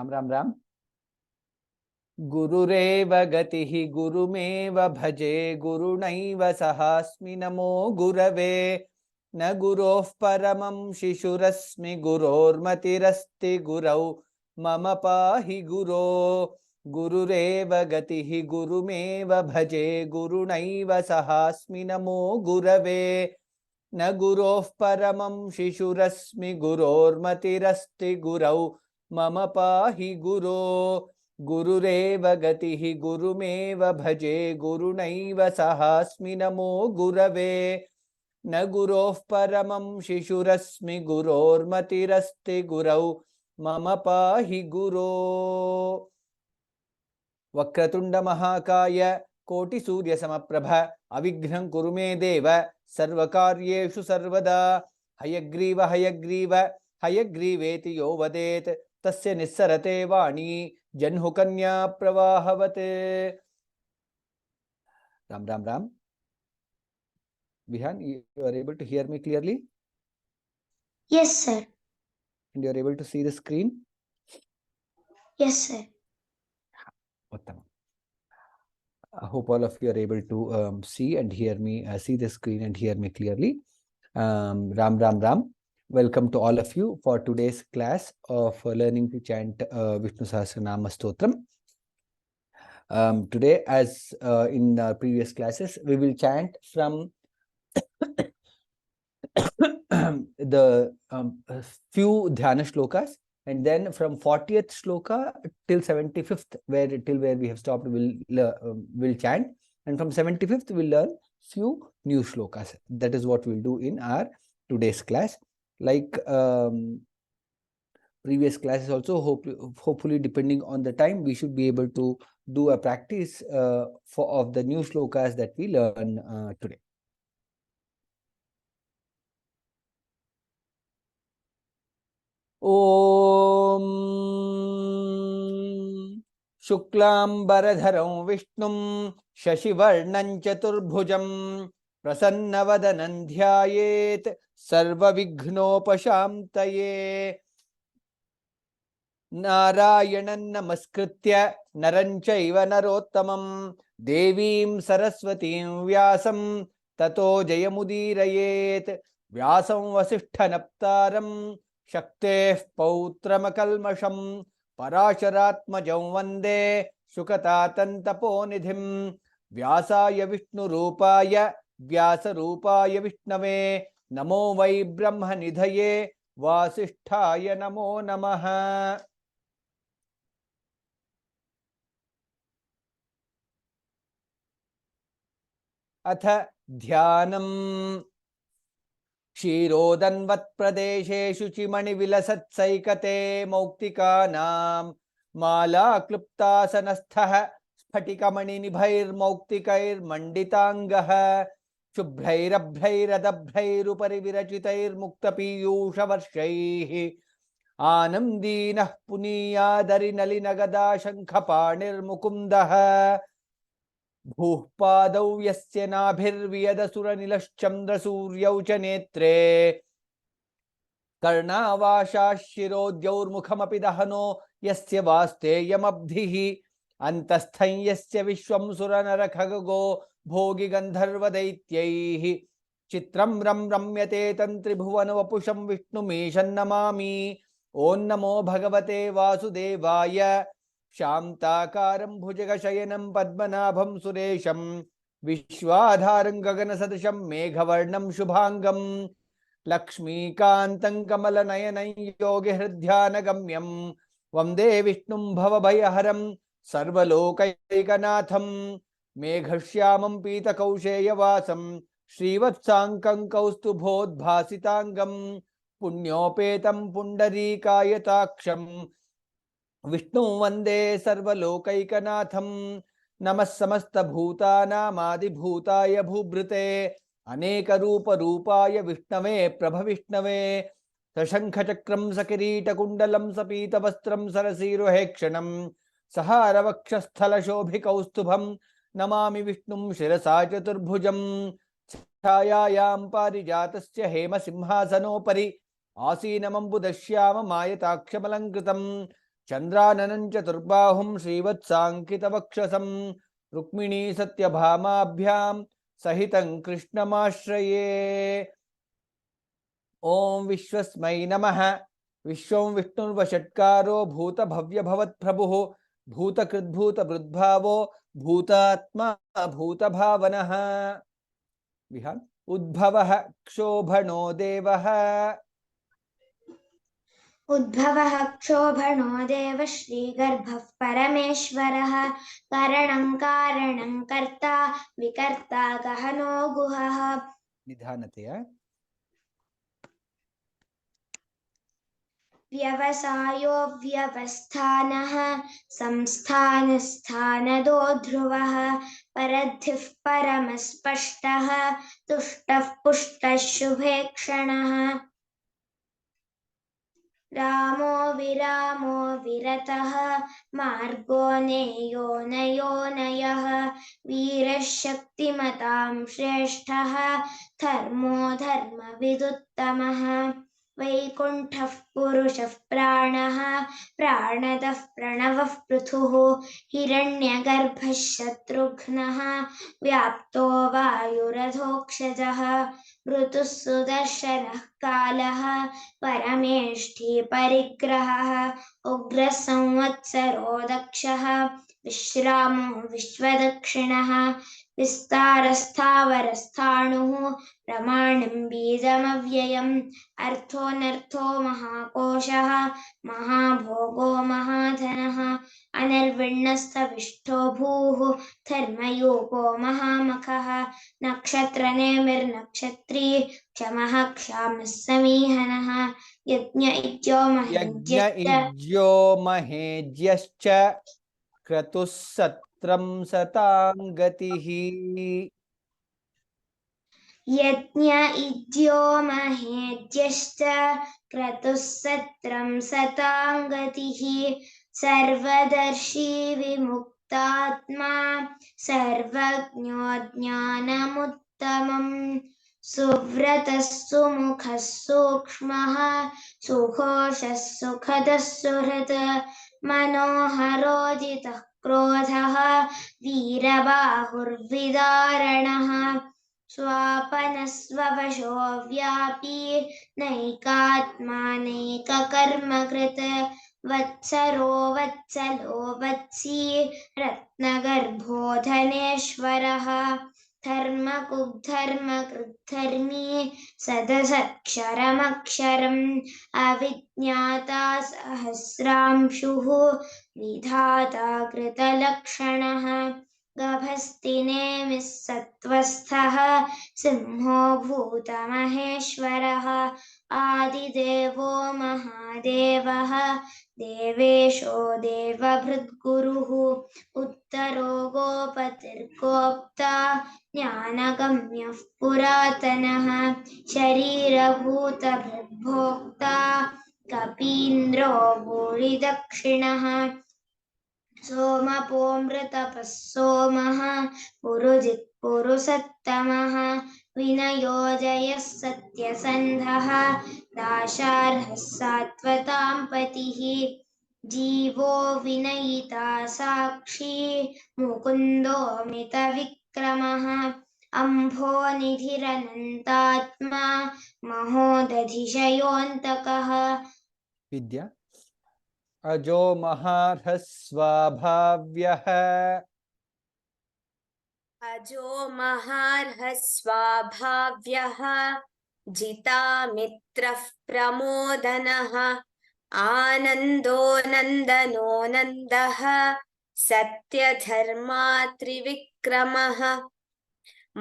राम राम राम। गुरुरेव गतिः गुरुमेव भजे गुरुणैव सहास्मि नमो गुरवे। न गुरोः परमं शिशुरस्मि गुरोर्मतिरस्ति गुरौ मम पाहि गुरो। गुरुरेव गतिः गुरुमेव भजे गुरुणैव सहास्मि नमो गुरवे। न गुरोः परमं शिशुरस्मि गुरोर्मतिरस्ति गुरौ मम पाहि गुरो। गुरुरेव गतिः गुरुमेव भजे गुरुणैव सहास्मि नमो गुरवे। न गुरोः परमं शिशुरस्मि गुरोर्मतिरस्ति गुरौ मम पाहि गुरो। वक्रतुंड महाकाय कोटि सूर्य समप्रभ अविघ्नं कुरु मे देव सर्वकार्येषु सर्वदा। हयग्रीव हयग्रीव हयग्रीवेति यो वदेत् तस्य निस्सरते वाणी जह्नुकन्या प्रवाहवत्। Ram Ram Ram. Vihan, you are able to hear me clearly? Yes, sir. And you are able to see the screen? Yes, sir. Uttam. I hope all of you are able to see and hear me, see the screen and hear me clearly. Ram Ram Ram. Welcome to all of you for today's class of learning to chant Vishnu Sahasranama Stotram. Today, as in our previous classes, we will chant from the few dhyana shlokas, and then from 40th shloka till 75th, till where we have stopped, we'll chant, and from 75th we'll learn few new shlokas. That is what we'll do in our today's class. Like previous classes also, hopefully depending on the time, we should be able to do a practice of the new shlokas that we learn today. ॐ शुक्लांबरधरं विष्णुं शशिवर्णं चतुर्भुजं प्रसन्नवदनं ध्यायेत् सर्वविघ्नोपशान्तये। नारायणं नमस्कृत्य नरं चैव नरोत्तमं देवीं सरस्वतीं व्यासं ततो जयमुदीरयेत्। व्यासं वसिष्ठनप्तारं शक्तेः पौत्रमकल्मषं पराशरात्मजं वन्दे शुकतातन्तपोनिधिं। व्यासाय विष्णुरूपाय व्यासरूपाय विष्णवे नमो वै ब्रह्मनिधये वासिष्ठाय नमो नमः। अथ ध्यानम्। क्षीरोदन्वत्प्रदेशेषु चिमणिविलसत्सैकते मौक्तिकानां मालाक्लुप्तासनस्थः स्फटिकमणिनिभैर्मौक्तिकैर्मण्डिताङ्गः शुभ्रैरभ्रैरदभ्रैरुपरि विरचितैर्मुक्तपीयूषवर्षैः आनन्दीनः पुनीयादरिनलिनगदा शङ्खपाणिर्मुकुन्दः। भूः पादौ यस्य नाभिर्वियदसुरनिलश्चन्द्रसूर्यौ च नेत्रे कर्णावाशाः शिरोद्यौर्मुखमपि दहनो यस्य वास्तेयमब्धिः अन्तस्थं यस्य विश्वं सुरनरखगो भोगिगन्धर्वदैत्यैः चित्रं रं रम्यते तन्त्रिभुवनवपुषं विष्णुमीशन्नमामि। ॐ नमो भगवते वासुदेवाय। शान्ताकारं भुजगशयनं पद्मनाभं सुरेशं विश्वाधारं गगनसदृशं मेघवर्णं शुभांगं लक्ष्मीकान्तं कमलनयनं योगिहृद्ध्यानगम्यं वन्दे विष्णुं भवभयहरं सर्वलोकैकनाथं। मेघश्यामं पीतकौशेयवासं श्रीवत्साङ्कं कौस्तुभोद्भासिताङ्गं पुण्योपेतं पुण्डरीकायताक्षं विष्णु वंदे सर्वलोकैकनाथं। नमः समस्तभूतानामादिभूताय भूभृते अनेकरूपरूपाय विष्णवे प्रभविष्णवे सशंखचक्रं सकिरीटकुण्डलं सपीतवस्त्रं सरसीरुहेक्षणं सहारवक्षस्थलशोभिकौस्तुभं नमामि विष्णुं शिरसा चतुर्भुजं। छायायां पारिजातस्य हेमसिंहासनोपरि आसीनमम्बुदश्याममायताक्षमलङ्कृतं चंद्राननं चतुर्बाहुं श्रीवत्साङ्कितवक्षसं रुक्मिणी सत्यभामाभ्यां सहितं कृष्णमाश्रये। ओम विश्वस्मै नमः। विश्वं विष्णुर्वषट्कारो भूतभव्यभवत्प्रभुः भूतकृद्भूतभृद्भावो भूतात्मा भूतभावनः। विहार उद्भवः क्षोभणो देवः उद्भवः क्षोभणो देव श्रीगर्भः परमेश्वरः करणं कारणं कर्ता विकर्ता गहनो गुहः। निधानतया व्यवसायो व्यवस्थानः संस्थानस्थानदो ध्रुवः परद्धिः परमस्पष्टः तुष्टः पुष्टः शुभे क्षणः। रामो विरामो विरतः मार्गो नेयो नयोनयः वीरः शक्तिमतां श्रेष्ठः धर्मो धर्मविदुत्तमः। वैकुण्ठः पुरुषः प्राणः प्राणदः प्रणवः पृथुः हिरण्यगर्भः शत्रुघ्नः व्याप्तो वायुरथोक्षजः ऋतुः सुदर्शनः कालः परमेष्ठी परिग्रहः उग्रः संवत्सरो दक्षः विश्रामो विश्वदक्षिणः विस्तारस्थावरस्थाणुः प्रमाणं बीजमव्ययम् अर्थोऽनर्थो महाकोशः महाभोगो महाधनः अनिर्विण्णस्तविष्ठो भूः धर्मयूपो महामखः नक्षत्रनेमिर्नक्षत्री क्षमः क्षामः समीहनः यज्ञ इज्यो महेज्यश्च क्रतुः सत्रं सतां गतिः। यज्ञ इज्यो महेज्यश्च क्रतुः सत्रं सतां गतिः सर्वदर्शी विमुक्तात्मा सर्वज्ञो ज्ञानमुत्तमम् सुव्रतः सुमुखः सूक्ष्मः सुघोषः सुखदः सुहृत् मनोहरोजितः क्रोधः वीरबाहुर्विदारणः स्वापनस्ववशो व्यापी नैकात्मा नैककर्मकृत् वत्सरो वत्सलो वत्सी रत्नगर्भो धनेश्वरः धर्मकुद्धर्मकृद्धर्मी सदसत्क्षरमक्षरम् अविज्ञाता सहस्रांशुः विधाता कृतलक्षणः गभस्तिनेमिः सत्त्वस्थः सिंहो भूतमहेश्वरः आदिदेवो महादेवः देवेशो देवभृद्गुरुः उत्तरो गोपतिर्गोप्ता ज्ञानगम्यः पुरातनः शरीरभूतभृद्भोक्ता कपीन्द्रो भूरिदक्षिणः सोमपोऽमृतपः सोमः पुरुजित् पुरुषत्तमः विनयो जयः सत्यसन्धः दाशार्हः सात्वतां पतिः जीवो विनयिता साक्षी मुकुन्दो मितविक्रमः अम्भोनिधिरनन्तात्मा महोदधिशयोऽन्तकः। विद्या अजो महार्हः स्वाभाव्यः अजो महार्हः स्वाभाव्यः जितामित्रः प्रमोदनः आनन्दो नन्दनो नन्दः सत्यधर्मा त्रिविक्रमः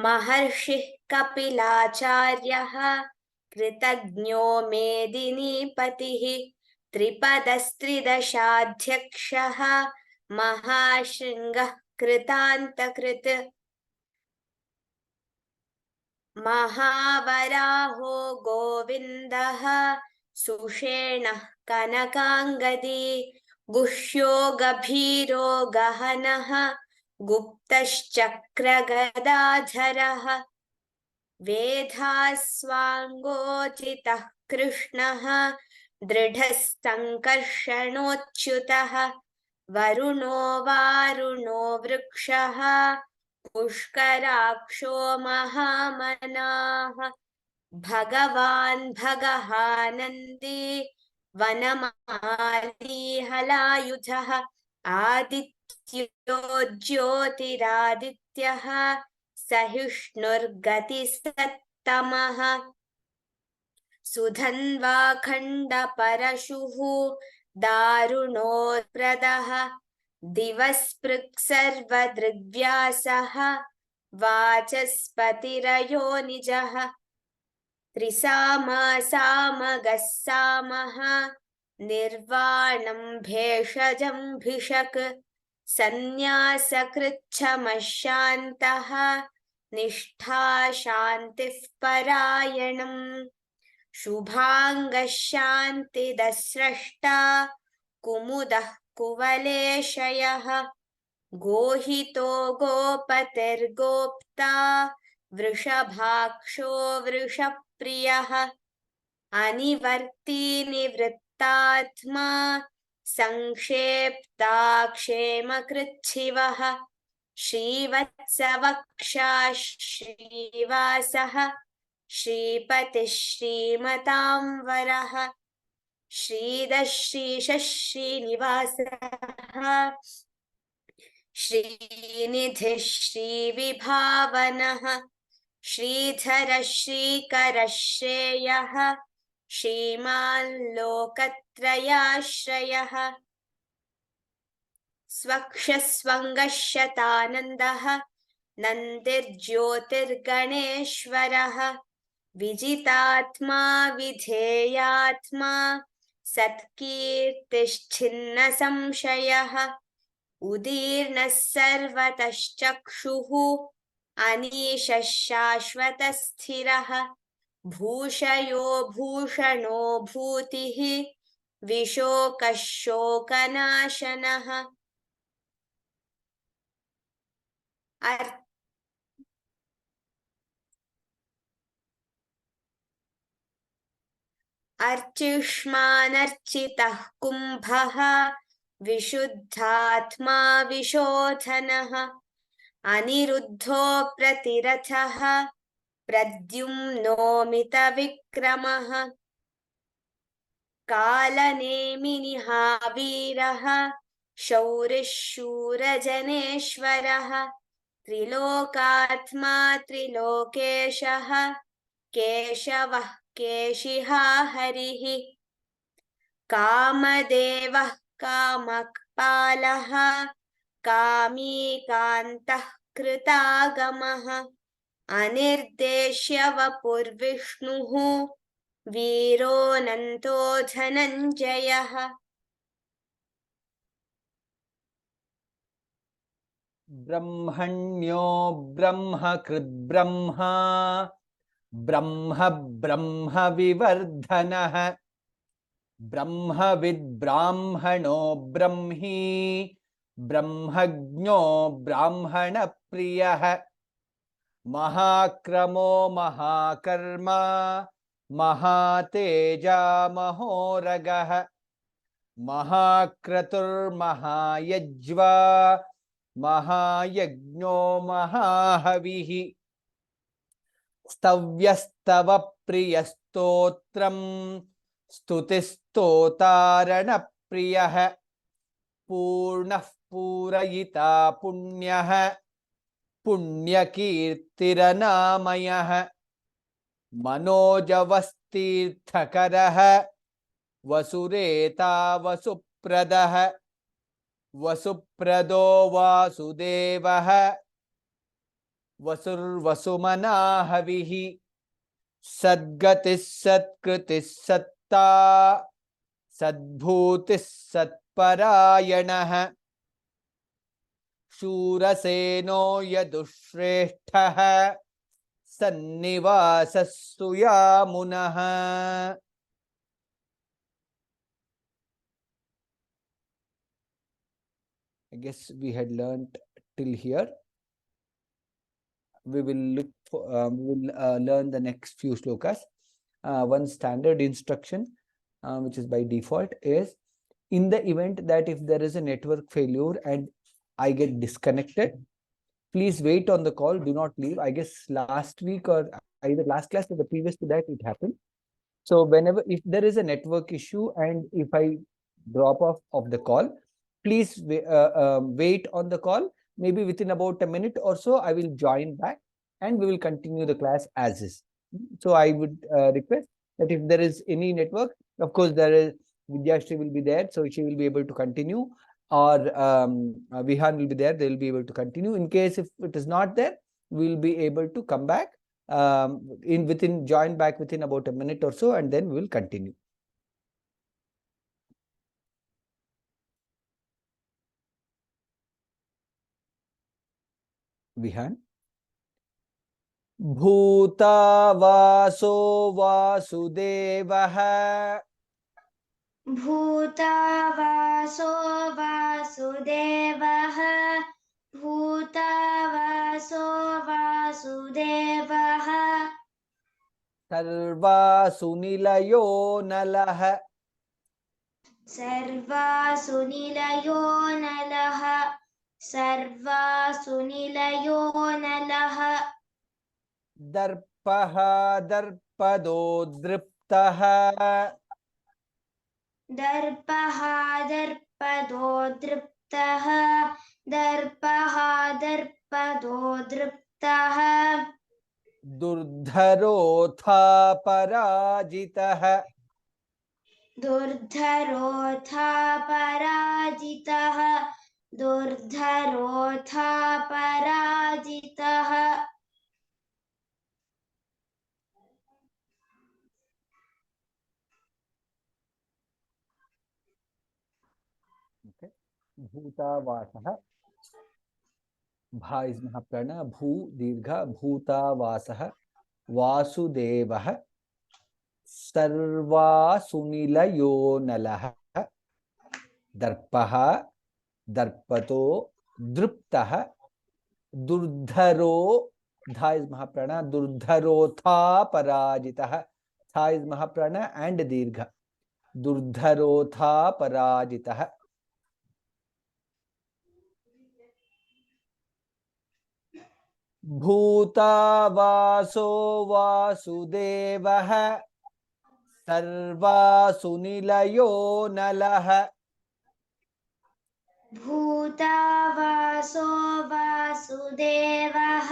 महर्षिः कपिलाचार्यः कृतज्ञो मेदिनीपतिः त्रिपदस्त्रिदशाध्यक्षः महाशृङ्गः कृतान्तकृत् महावराहो गोविन्दः सुषेणः कनकाङ्गदी गुह्यो गभीरो गहनः गुप्तश्चक्रगदाधरः वेधास्वाङ्गोचितः कृष्णः दृढसङ्कर्षणोच्युतः वरुणो वारुणो वृक्षः पुष्कराक्षो महामनाः भगवान् भगहानन्दी वनमाली हलायुधः आदित्यो ज्योतिरादित्यः सहिष्णुर्गतिसत्तमः सुधन्वा खण्डपरशुः दारुणोत्प्रदः दिवस्पृक्सर्वदृग्व्यासः वाचस्पतिरयो निजः त्रिसामसामगः सामः निर्वाणं भेषजं भिषक् सन्न्यासकृच्छमः शान्तः निष्ठा शान्तिः परायणम् शुभाङ्गः शान्तिदस्रष्टा कुमुदः कुवलेशयः गोहितो गोपतिर्गोप्ता वृषभाक्षो वृषप्रियः अनिवर्ती निवृत्तात्मा संक्षेप्ता क्षेमकृच्छिवः श्रीवत्सवक्षा श्रीवासः श्रीपतिः श्रीमतां वरः श्रीधः श्रीशः श्रीनिवासः श्रीनिधिः श्रीविभावनः श्रीधरः श्रीकरः श्रेयः श्रीमान् लोकत्रयाश्रयः स्वक्षस्वङ्गशतानन्दः नन्दिर्ज्योतिर्गणेश्वरः विजितात्मा विधेयात्मा सत्कीर्तिश्छिन्न संशयः उदीर्णः सर्वतश्चक्षुः अनीशः शाश्वतः स्थिरः भूषयो भूषणो भूतिः विशोकः शोकनाशनः अर्चिष्मानर्चितः कुम्भः विशुद्धात्मा विशोधनः अनिरुद्धो प्रतिरथः प्रद्युम्नोमितविक्रमः कालनेमिनिहावीरः शौरिः शूरजनेश्वरः त्रिलोकात्मा त्रिलोकेशः केशवः केशिहा हरिः कामदेवः कामपालः कामी कान्तः कृतागमः अनिर्देश्य वपुर्विष्णुः वीरोऽनन्तो धनञ्जयः ब्रह्मण्यो ब्रह्मकृद्ब्रह्मा ब्रह्म ब्रह्म विवर्धनः ब्रह्मविद् ब्राह्मणो ब्रह्मी ब्रह्मज्ञो ब्राह्मणप्रियः महाक्रमो महाकर्मा महातेजा महोरगः महाक्रतुर्महायज्वा महायज्ञो महाहविः स्तव्यस्तव प्रियस्तोत्रम् स्तुतिस्तोतारणप्रियः पूर्णः पूरयिता पुण्यः पुण्यकीर्तिरनामयः मनोजवस्तीर्थकरः वसुरेता वसुप्रदः वसुप्रदो वासुदेवः वसुर्वसुमनाहविः सद्गतिः सत्कृतिः सत्ता सद्भूतिः सत्परायणः शूरसेनो यदुश्रेष्ठः सन्निवासः सुयामुनः. I guess we had learnt till here. We will look for, we will learn the next few shlokas. One standard instruction. which is by default, is in the event that if there is a network failure and I get disconnected, please wait on the call. Do not leave. I guess last week or either last class or the previous to that, it happened. So whenever, if there is a network issue and if I drop off of the call, please wait on the call. Maybe within about a minute or so, I will join back and we will continue the class as is. So I would request that if there is any network, of course, there is Vidyashri will be there, so she will be able to continue, or Vihan will be there, they will be able to continue. In case if it is not there, we will be able to come back join back within about a minute or so, and then we will continue. Vihan. भूतावासो वासुदेवः भूतावासो वासुदेवः भूतावासो वासुदेवः सर्वासु निलयो नलः सर्वासु निलयो नलः सर्वासु निलयो नलः दर्पः दर्पदोद्दृप्तः दर्पः दर्पदोद्दृप्तः दर्पः दर्पदोद्दृप्तः दुर्धरोऽथा पराजितः दुर्धरोऽथा पराजितः दुर्धरोऽथा पराजितः भूतावासः भा इज महाप्राण भू दीर्घ भूतावासः वासुदेवः सर्वासुनिलयो नलः दर्पः दर्पतो दृप्तः दुर्धरो धा इज महाप्राण दुर्धरोथा पराजितः था इज महाप्राण एंड दीर्घ दुर्धरोथा पराजितः भूतावासो वासुदेवः सर्वासु निलयो नलः भूतावासो वासुदेवः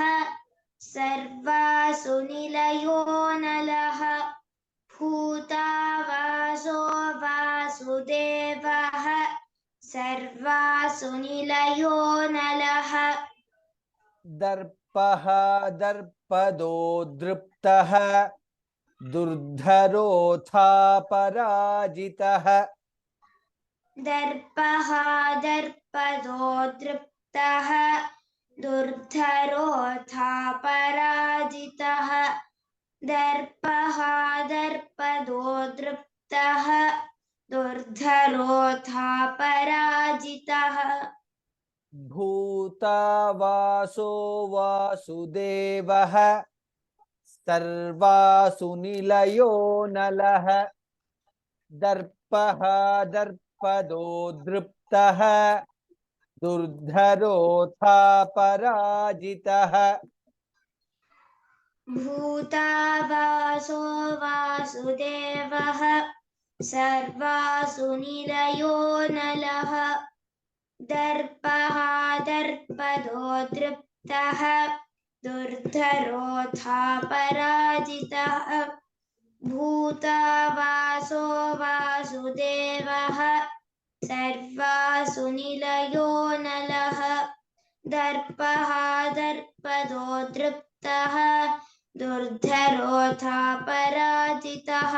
सर्वासु निलयो नलः भूतावासो वासुदेवः सर्वासु निलयो नलः दर्पः दर्पदोद्दृप्तः दुर्धरोऽथा पराजितः दर्पः दर्पदोद्दृप्तः दुर्धरोऽथा पराजितः दर्पः दर्पदोद्दृप्तः दुर्धरोऽथा पराजितः भूतावासो वासुदेवः सर्वासु निलयो नलः दर्पः दर्पदोद्दृप्तः दुर्धरोऽथा पराजितः भूतावासो वासुदेवः सर्वासु निलयो नलः दर्पः दर्पदोद्दृप्तः दुर्धरोऽथा पराजितः भूतावासो वासुदेवः सर्वासु निलयो नलः दर्पः दर्पदोद्दृप्तः दुर्धरोऽथा पराजितः.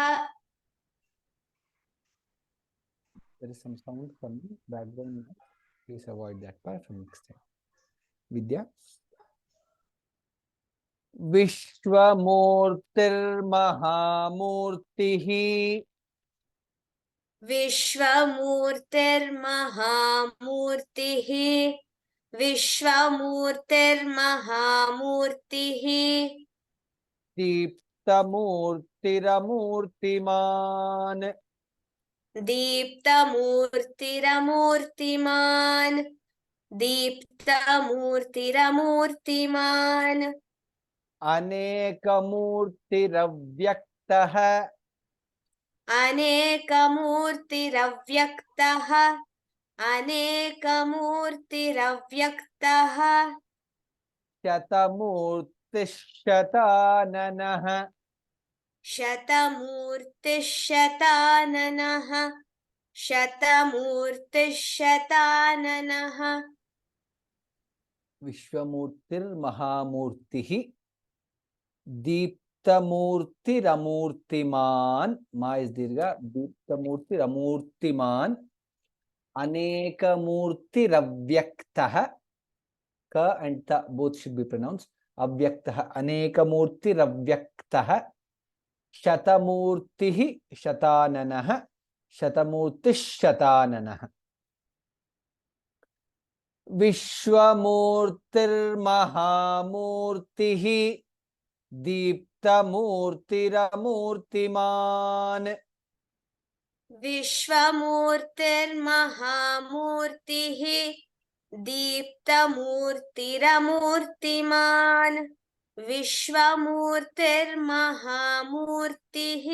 There is some sound from the background. Please avoid that part from next time. Vidya. विश्वमूर्तिर्महामूर्तिः विश्वमूर्तिर्महामूर्तिः विश्वमूर्तिर्महामूर्तिः दीप्तमूर्तिरमूर्तिमान् दीप्तमूर्तिरमूर्तिमान् दीप्तमूर्तिरमूर्तिमान् अनेकमूर्तिरव्यक्तः अनेकमूर्तिरव्यक्तः अनेकमूर्तिरव्यक्तः शतमूर्तिशताननः शतमूर्तिशताननः शतमूर्तिशताननः विश्वमूर्तिर्महामूर्तिः दीप्तमूर्तिरमूर्तिमान् मा इज दीर्घ दीप्तमूर्तिरमूर्तिमान् अनेकमूर्तिरव्यक्तः क and ta both should be pronounced अव्यक्तः अनेकमूर्तिरव्यक्तः शतमूर्तिः शताननः शतमूर्तिशताननः विश्वमूर्तिर्महामूर्तिः दीप्तमूर्तिरमूर्तिमान् विश्वमूर्तिर्महामूर्तिः दीप्तमूर्तिरमूर्तिमान् विश्वमूर्तिर्महामूर्तिः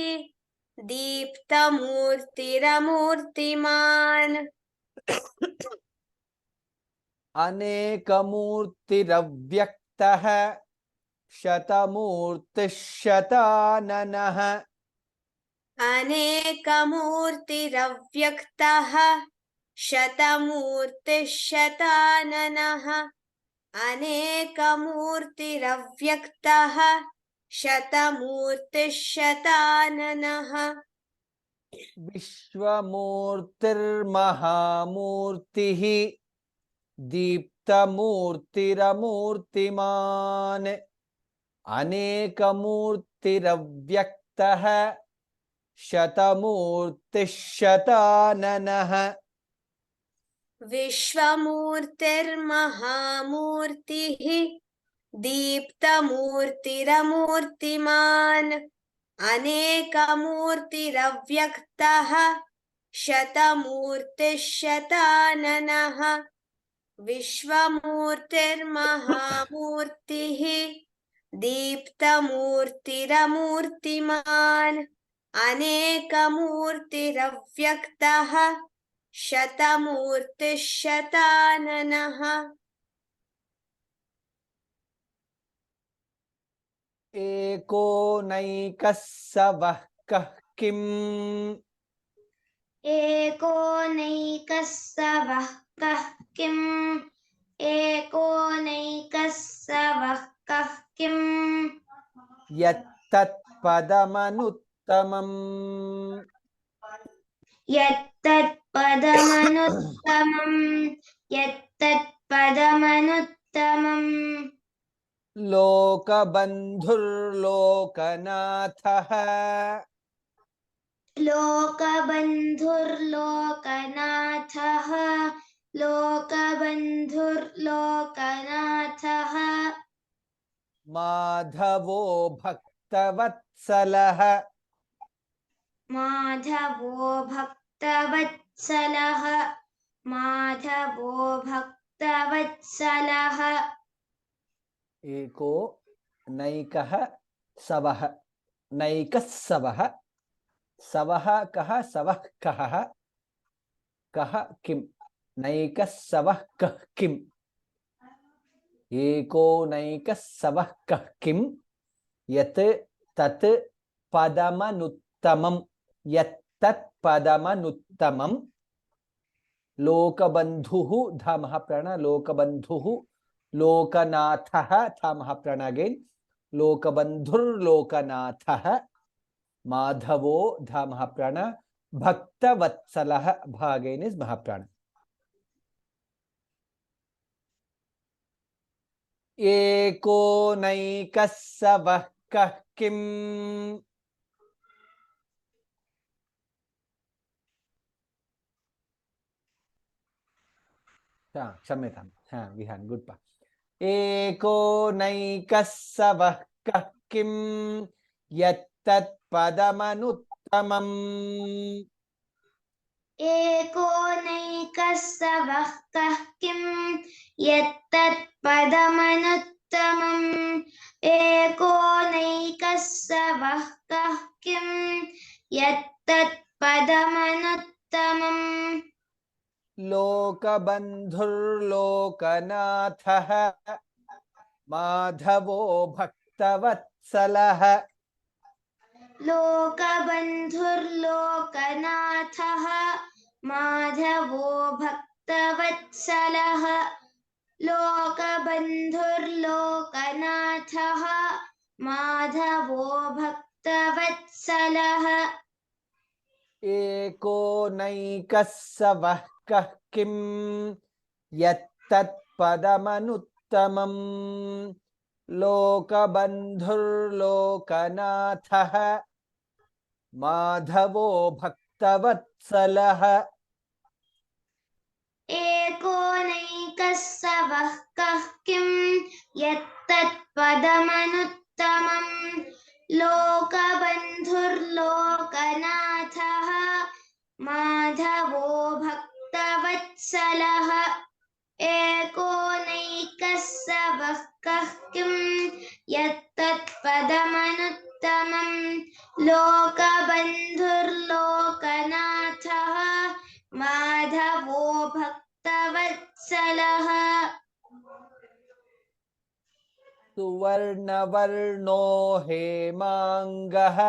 दीप्तमूर्तिरमूर्तिमान् अनेकमूर्तिरव्यक्तः शतमूर्तिशताननः अनेकमूर्तिरव्यक्तः शतमूर्तिशताननः अनेकमूर्तिरव्यक्तः शतमूर्तिशताननः विश्वमूर्तिर्महामूर्तिः दीप्तमूर्तिरमूर्तिमान् अनेकमूर्तिरव्यक्तः शतमूर्तिशताननः विश्वमूर्तिर्महामूर्तिः दीप्तमूर्तिरमूर्तिमान् अनेकमूर्तिरव्यक्तः शतमूर्तिशताननः विश्वमूर्तिर्महामूर्तिः दीप्तमूर्तिरमूर्तिमान् अनेकमूर्तिरव्यक्तः शतमूर्तिशताननः एको नैकः सवः कः किम् एको नैकः सवः कः किम् एको नैकः सवः कः किम् यत्तत्पदमनुत्तमम् यत्तत्पदमनुत्तमम् यत्तत्पदमनुत्तमम् लोकबन्धुर्लोकनाथः लोकबन्धुर्लोकनाथः लोकबन्धुर्लोकनाथः माधवो भक्तवत्सलः माधवो भक्तवत्सलः माधवो भक्तवत्सलः एको नैकः सवः नैकः सवः सवः कः सवः कः कः किम् नैकः सवः कः किम् एको नैकः सवः कः किम् यत् तत् पदमनुत्तमम् यत्तत् पदमनुत्तमम् लोकबन्धुः धामः प्रण लोकबन्धुः लोकनाथः धामः प्रण अगेन लोकबन्धुर्लोकनाथः माधवो धामः प्रण भक्तवत्सलः भागेन इज महाप्राण एको नैकः सवः कः किम् क्षम्यतां विहान गुड पा एको नैकः सवः कः किम् यत्तत् पदमनुत्तमम् एको नैकस्सवः कः किं यत्तत्पदमनुत्तमम् एको नैकस्सवः कः किं यत्तत्पदमनुत्तमम् लोकबन्धुर्लोकनाथः माधवो भक्तवत्सलः लोकबन्धुर्लोकनाथः माधवो भक्तवत्सलः लोकबन्धुर्लोकनाथः माधवो भक्तवत्सलः एको नैकस्सवः कः किं यत्तत्पदमनुत्तमम् लोकबन्धुर्लोकनाथः माधवो भक्तवत्सलः एको नैकस्सवः कः किं यत्तत्पदमनुत्तमम् लोकबन्धुर्लोकनाथः माधवो भक्तवत्सलः एको नैकस्सवः कः किं यत्तत्पदमनुत्तमम् लोकबन्धुर्लोकनाथः माधवो भक्तवत्सलः सुवर्णवर्णो हेमाङ्गः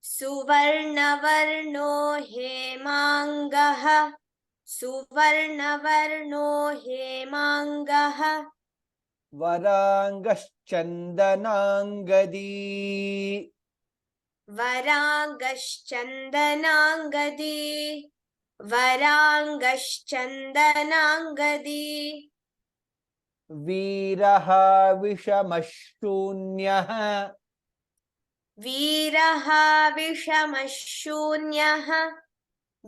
सुवर्णवर्णो हेमाङ्गः सुवर्णवर्णो हेमाङ्गः वराङ्गश्चन्दनाङ्गदी वराङ्गश्चन्दनाङ्गदी वराङ्गश्चन्दनाङ्गदी वीरः विषमशून्यः वीरः विषमशून्यः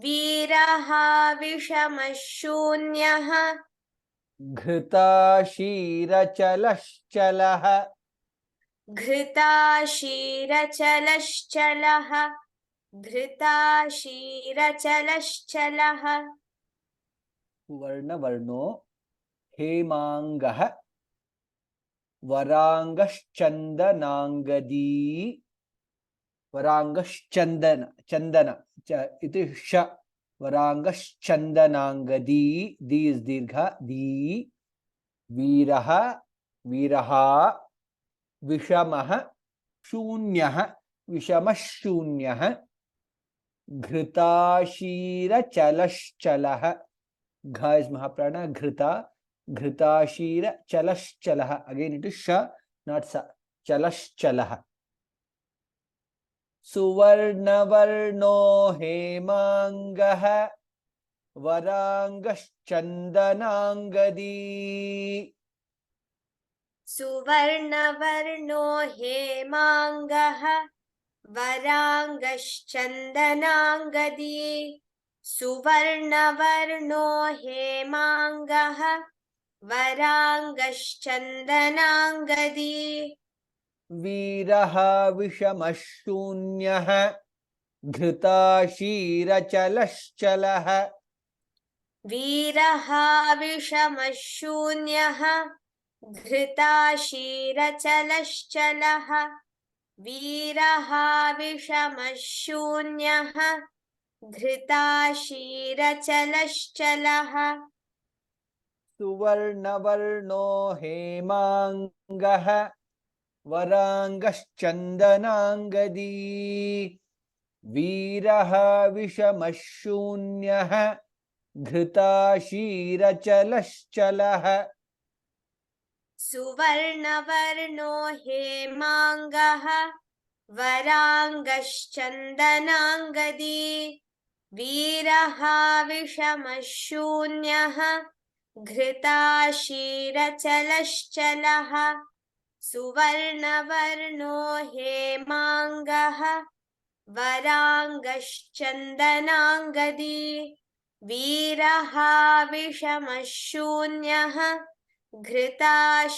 वीरः विषमशून्यः घृताशीरचलश्चलः घृताशीरचलश्चलः घृताशीरचलश्चलः वर्णवर्णो हेमाङ्गः वराङ्गश्चन्दनाङ्गदी वराङ्गश्चन्दन चन्दन इति श वराङ्गश्चन्दनाङ्गदी दी इस् दीर्घ दी वीरः वीरः विषमः शून्यः विषमः शून्यः घृताशीरचलश्चलः घ इस् महाप्राण घृता घृताशीरचलश्चलः अगेन इट इज श नॉट स चलश्चलः सुवर्णवर्णो हेमाङ्गः वराङ्गश्चन्दनाङ्गदी सुवर्णवर्णो हेमाङ्गः वराङ्गश्चन्दनाङ्गदी सुवर्णवर्णो हेमाङ्गः वराङ्गश्चन्दनाङ्गदी वीरः विषमशून्यः घृताशीरचलश्चलः वीरः विषमशून्यः घृताशीरचलश्चलः वीरः विषमशून्यः घृताशीरचलश्चलः सुवर्णवर्णो हेमाङ्गः वराङ्गश्चन्दनाङ्गदी वीरः विषमशून्यः घृताशीरचलश्चलः सुवर्णवर्णो हेमाङ्गः वराङ्गश्चन्दनाङ्गदी वीरः विषमशून्यः घृताशीरचलश्चलः सुवर्णवर्णो हेमाङ्गः वराङ्गश्चन्दनाङ्गदी वीरः विषमशून्यः घृताशीरचलश्चलः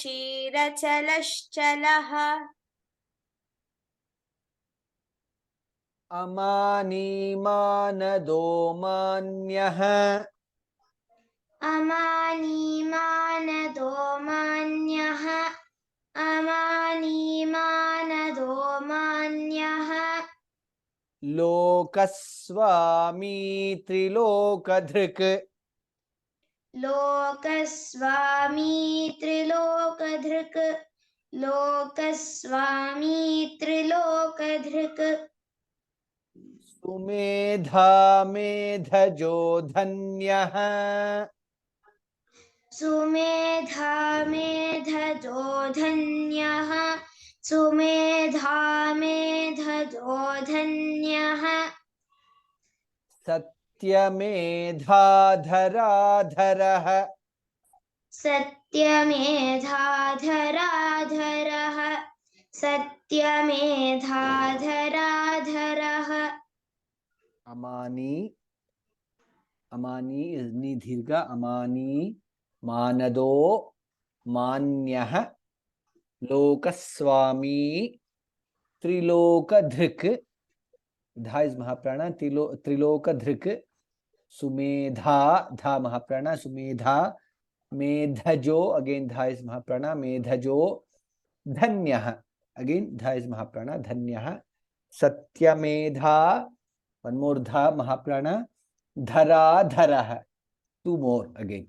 अमानी मानदो मान्यः अमानी मानदो मान्यः अमानी मानदो मान्यः लोकस्वामी त्रिलोकधृक् लोकस्वामी त्रिलोकधृक् लोकस्वामी त्रिलोकधृक् सुमेधा मेधजो धन्यः सुमेधा मेधजो धन्यः सुमेधा मेधजो धन्यः सत्यमेधाधराधरः सत्यमेधाधराधरः सत्यमेधाधराधरः अमानी अमानी is नी दीर्घ अमानी मानदो मान्यः लोकस्वामी त्रिलोकधृक् धा इज महाप्राण त्रिलोकधृक् सुमेधा धा महाप्राण सुमेधा मेधजो अगेन धा इज महाप्राण मेधजो धन्यः अगेन धा इज महाप्राण धन्यः सत्यमेधा वन मोर धा महाप्राण धराधरः two more again.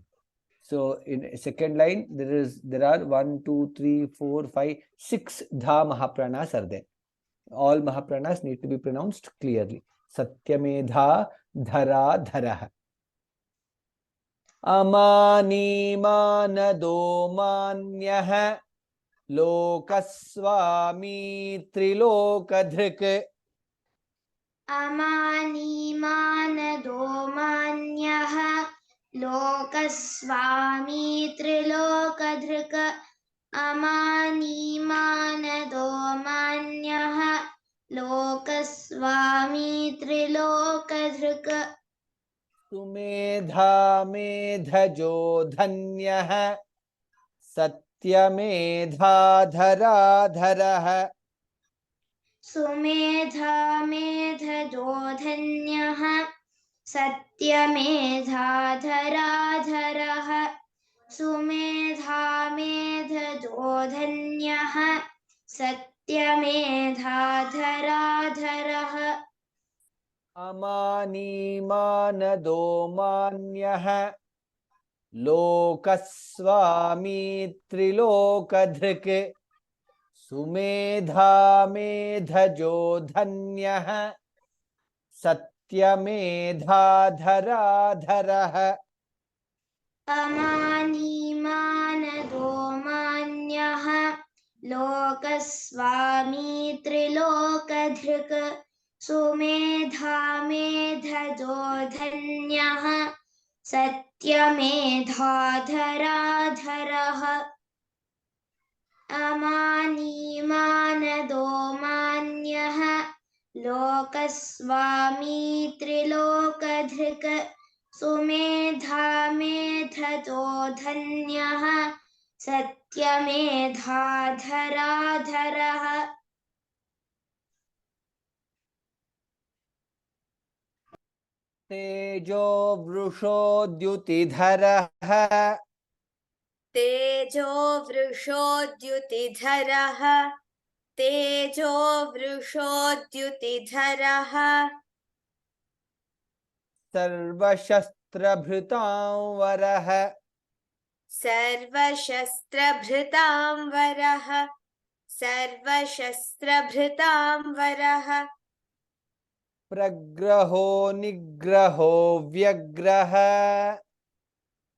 So in second line there are 1 2 3 4 5 6 dha mahapranas are there. All mahapranas need to be pronounced clearly. Satyamedha dhara dharah. Amani manado manyah lokaswami trilokadhrik. अमानी मानदो मान्यः लोकस्वामी त्रिलोकधृक् अमानी मानदो मान्यः लोकस्वामी त्रिलोकधृक् सुमेधा मेधजो धन्यः सत्यमेधाधराधरः सुमेधा मेधजो धन्यः सत्यमेधाधराधरः सुमेधा मेधजो धन्यः सत्यमेधाधराधरः अमानी मानदो मान्यः लोकस्वामी त्रिलोकधृक् सुमेधा मेधजो धन्यः सत्यमेधाधराधरः अमानी मानदो मान्यः लोकस्वामी त्रिलोकधृक् सुमेधा मेधजो धन्यः सत्यमेधाधराधरः अमानी मानदो मान्यः लोकस्वामी त्रिलोकधृक् सुमेधा मेधजो धन्यः सत्यमेधाधराधरः तेजो वृषोद्युतिधरः तेजो वृषोद्युतिधरः तेजो वृषोद्युतिधरः सर्वशस्त्रभृतांवरः सर्वशस्त्रभृतांवरः सर्वशस्त्रभृतांवरः प्रग्रहो निग्रहो व्यग्रः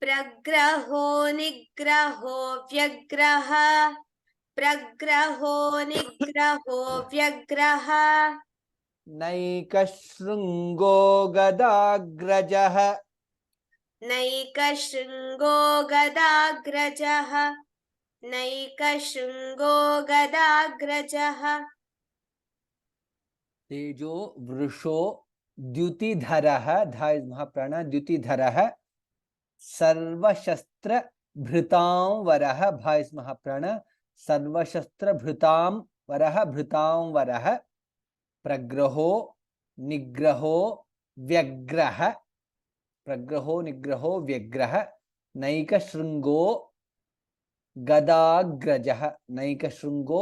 प्रग्रहो निग्रहो व्यग्रः प्रग्रहो निग्रहो व्यग्रः नैकशृङ्गो गदाग्रजः नैकशृङ्गो गदाग्रजः नैकशृङ्गो गदाग्रजः तेजो वृषो द्युतिधरः धा इज महाप्राण द्युतिधरः सर्वशस्त्रभृतांवरः भा इज महाप्राण सर्वशस्त्रभृतांवरः भृतांवरः प्रग्रहो निग्रहो व्यग्रह प्रग्रहो निग्रहो व्यग्रह नैकशृङ्गो गदाग्रजः नैकशृङ्गो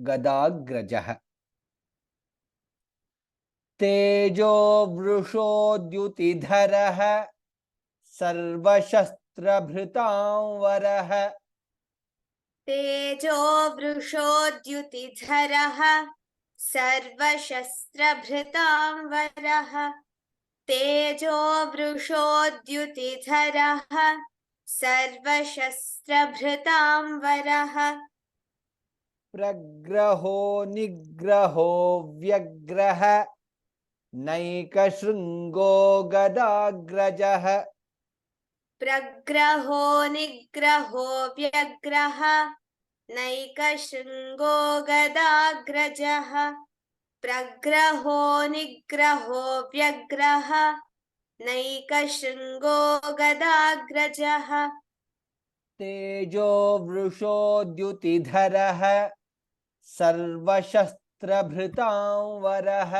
गदाग्रजः तेजो वृषोद्युतिधरः सर्वशस्त्रभृतांवरः तेजो वृषोद्युतिधरः सर्वशस्त्रभृतांवरः तेजो वृषोद्युतिधरः सर्वशस्त्रभृतांवरः प्रग्रहो निग्रहो व्यग्रह नैकशृङ्गो गदाग्रजः प्रग्रहो निग्रहो व्यग्रः नैकशृङ्गो गदाग्रजः प्रग्रहो निग्रहो व्यग्रः नैकशृङ्गो गदाग्रजः तेजो वृषोद्युतिधरः सर्वशस्त्रभृतांवरः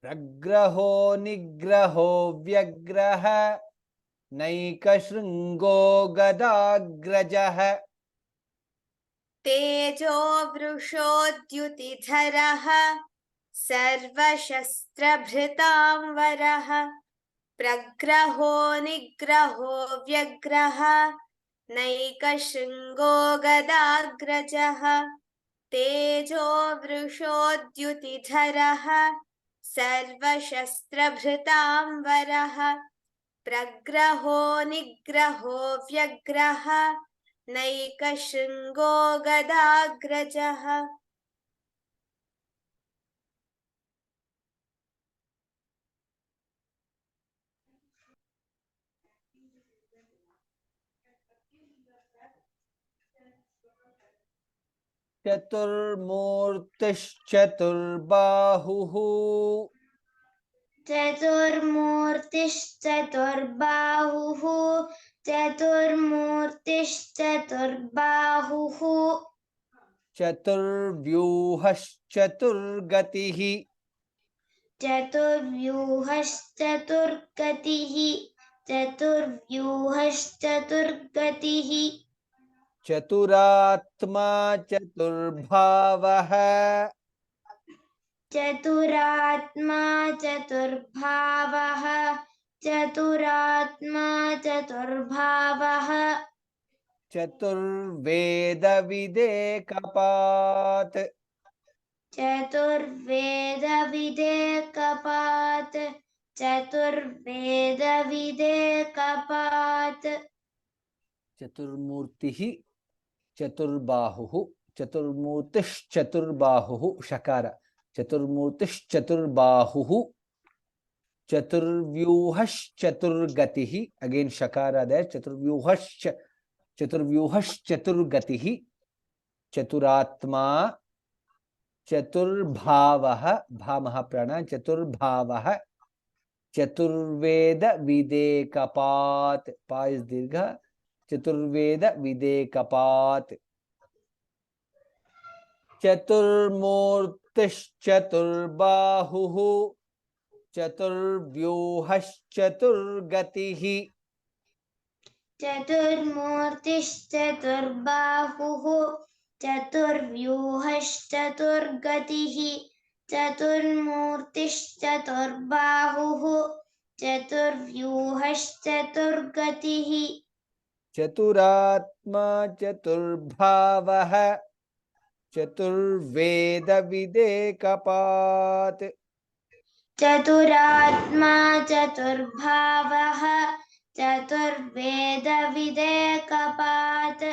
प्रग्रहो निग्रहो व्यग्रह नैकशृङ्गो गदाग्रजः तेजो वृषोद्युतिधरः सर्वशस्त्रभृतांवरः प्रग्रहो निग्रहो व्यग्रः नैकशृङ्गो गदाग्रजः तेजो वृषोद्युतिधरः सर्वशस्त्रभृतांवरः प्रग्रहो निग्रहो व्यग्रः नैकशृङ्गो गदाग्रजः चतुर्मूर्तिश्चतुर्बाहुः चतुर्मूर्तिश्चतुर्बाहुः चतुर्मूर्तिश्चतुर्बाहुः चतुर्व्यूहश्चतुर्गतिः चतुर्व्यूहश्चतुर्गतिः चतुर्व्यूहश्चतुर्गतिः चतुरात्मा चतुर्भावः चतुरात्मा चतुर्भावः चतुरात्मा चतुर्भावः चतुर्वेदविदेकपात् चतुर्वेदविदेकपात् चतुर्वेदविदेकपात् चतुर्मूर्तिः चतुर्बाहुः चतुर्मूर्तिश्चतुर्बाहुः शकार चतुर्मूर्तिश्चतुर्बाहुः चतुर्व्यूहश्चतुर्गतिः अगेन शकार there चतुर्व्यूहश्चतुर्गतिः चतुरात्मा चतुर्भावः भामः प्राण चतुर्भावः चतुर्वेद विदेकपात् पा इज दीर्घ चतुर्वेद विदेकपात् चतुर्मूर्तिश्चतुर्बाहुः चतुर्व्यूहश्चतुर्गतिः चतुर्मूर्तिश्चतुर्बाहुः चतुर्व्यूहश्चतुर्गतिः चतुर्मूर्तिश्चतुर्बाहुः चतुर्व्यूहश्चतुर्गतिः चतुरात्मा चतुर्भावः चतुर्वेद विदेकपात् चतुरात्मा चतुर्भावः चतुर्वेदविदेकपात्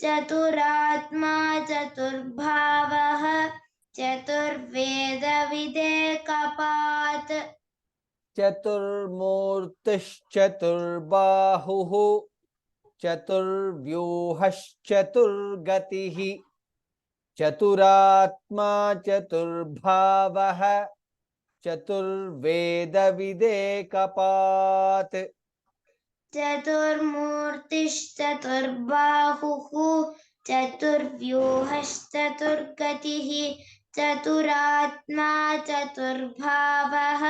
चतुरात्मा चतुर्भावः चतुर्वेदविदेकपात् चतुर्मूर्तिश्चतुर्बाहुः चतुर्व्यूहश्चतुर्गतिः चतुरात्मा चतुर्भावः चतुर्वेद विदेकपात् चतुर्मूर्तिश्चतुर्बाहुः चतुर्व्यूहश्चतुर्गतिः चतुरात्मा चतुर्भावः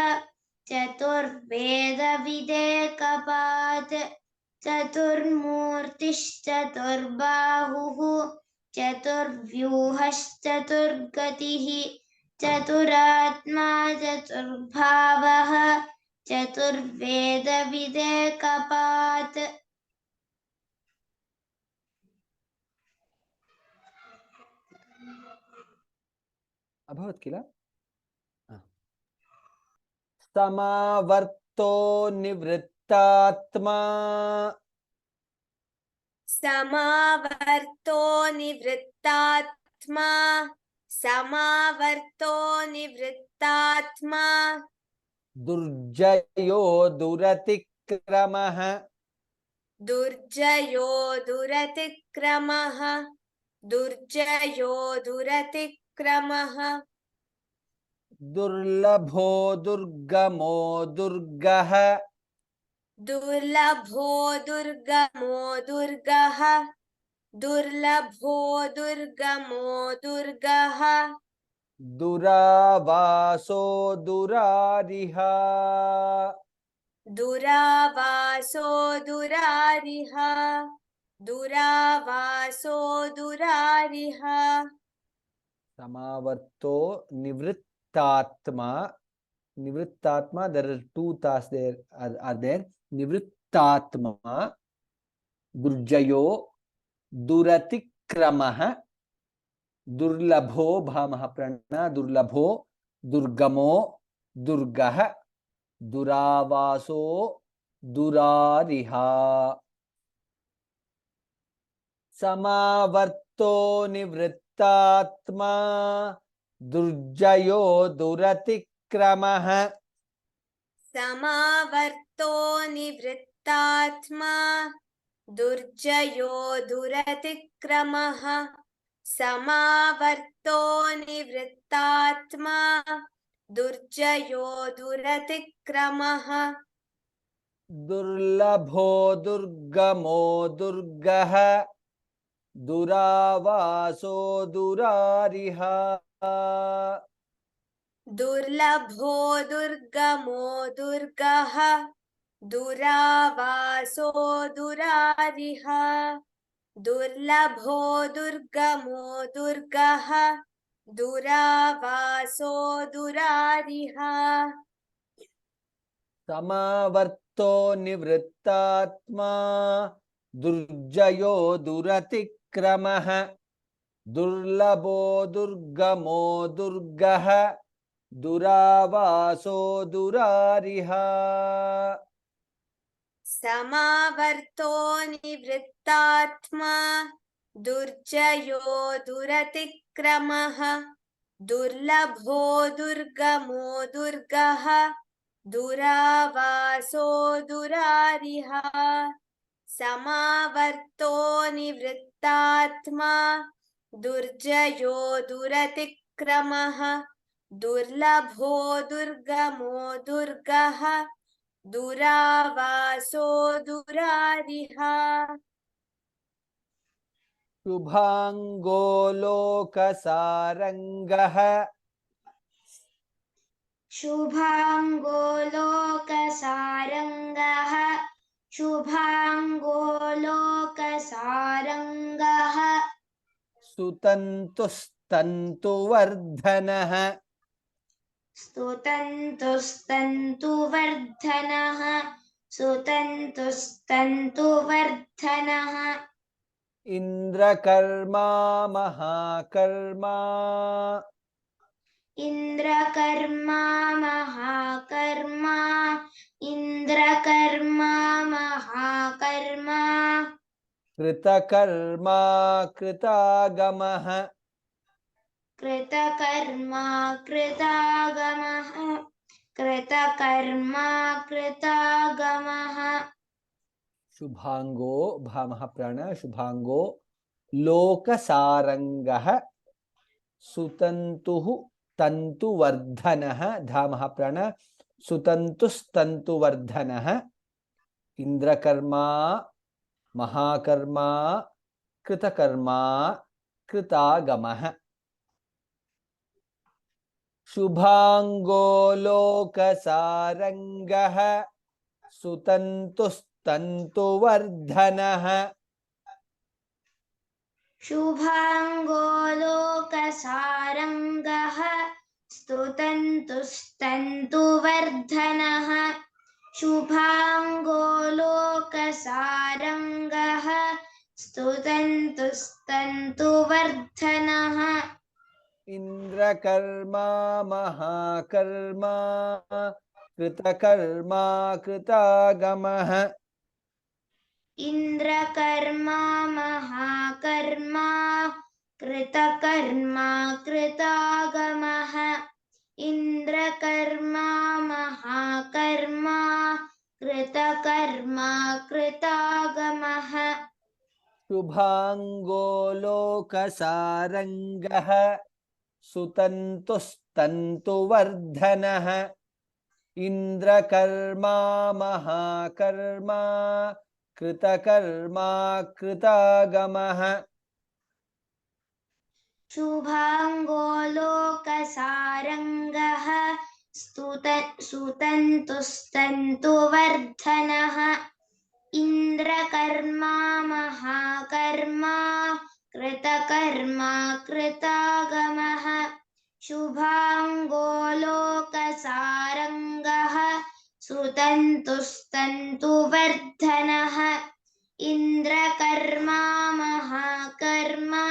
चतुर्वेदविदेकपात् चतुर्मूर्तिश्चतुर्बाहुः चतुर्व्यूहश्चतुर्गतिः चतुरात्मा चतुर्भावः चतुर्वेदविदेकपात् अभवत् किल? समावर्तो निवृत्तात्मा समावर्तो निवृत्तात्मा समावर्तो निवृत्तात्मा दुर्जयो दुरतिक्रमः दुर्जयो दुरतिक्रमः दुर्जयो दुरतिक्रमः दुर्लभो दुर्गमो दुर्गः दुर्लभो दुर्गमो दुर्गः दुर्लभो दुर्गमो दुर्गः दुरावासो दुरारिह दुरावासो दुरारिह दुरावासो दुरारिह समावर्तो निवृत्तात्मा निवृत्तात्मा there are two tas there are there निवृत्तात्मा दुर्जयो दुरतिक्रमः दुर्लभो भामः प्रण दुर्लभो दुर्गमो दुर्गः दुरावासो दुरारिह समावर्तो निवृत्तात्मा दुर्जयो दुरतिक्रमः समावर्तो निवृत्तात्मा दुर्जयो दुरतिक्रमः समावर्तो निवृत्तात्मा दुर्जयो दुरतिक्रमः दुर्लभो दुर्गमो दुर्गः दुरावासो दुरारिह दुर्लभो दुर्गमो दुर्गः दुरावासो दुरारिह दुर्लभो दुर्गमो दुर्गः दुरावासो दुरारिह समावर्तो निवृत्तात्मा दुर्जयो दुरतिक्रमः दुर्लभो दुर्गमो दुर्गः दुरावासो दुरारिह समावर्तो निवृत्तात्मा दुर्जयो दुरतिक्रमः दुर्लभो दुर्गमो दुर्गः दुरावासो दुरारिह समावर्तो निवृत्तात्मा दुर्जयो दुरतिक्रमः दुर्लभो दुर्गमो दुर्गः दुरावासो दुरारिह शुभांगो लोकसारंगः शुभांगो लोकसारंगः शुभांगो लोकसारंगः सुतन्तुस्तन्तुवर्धनः स्तुतन्तुस्तन्तुवर्धनः सुतन्तुस्तन्तुवर्धनः इन्द्रकर्मा महाकर्मा इन्द्रकर्मा महाकर्मा इन्द्रकर्मा महाकर्मा कृतकर्मा कृतागमः कृतकर्मा कृतागमः कृतकर्मा कृतागमः शुभांगो भामः प्राण शुभांगो लोकसारंगः सुतन्तुः तन्तुवर्धनः धामः प्राण सुतन्तुस्तन्तुवर्धनः इन्द्रकर्मा महाकर्मा कृतकर्मा कृतागमः शुभांगो लोकसारंगः सुतन्तुस्तन्तुवर्धनः शुभांगो लोकसारंगः स्तुतन्तुस्तन्तुवर्धनः शुभांगो लोकसारंगः स्तुतन्तुस्तन्तुवर्धनः इंद्रकर्मा महाकर्मा कृतकर्मा कृतागमः इंद्रकर्मा महाकर्मा कृतकर्मा कृतागमः इंद्रकर्मा महाकर्मा कृतकर्मा कृतागमः शुभांगो लोकसारंगः सुतन्तुस्तन्तुवर्धनः इंद्रकर्मा महाकर्मा कृतकर्मा कृतागमः शुभांगो लोकसारंगः सुतन्तुस्तन्तुवर्धनः इंद्रकर्मा महाकर्मा कृतकर्मा कृतागमः शुभांगो लोकसारंगः सुतन्तुस्तन्तुवर्धनः इंद्रकर्मा महाकर्मा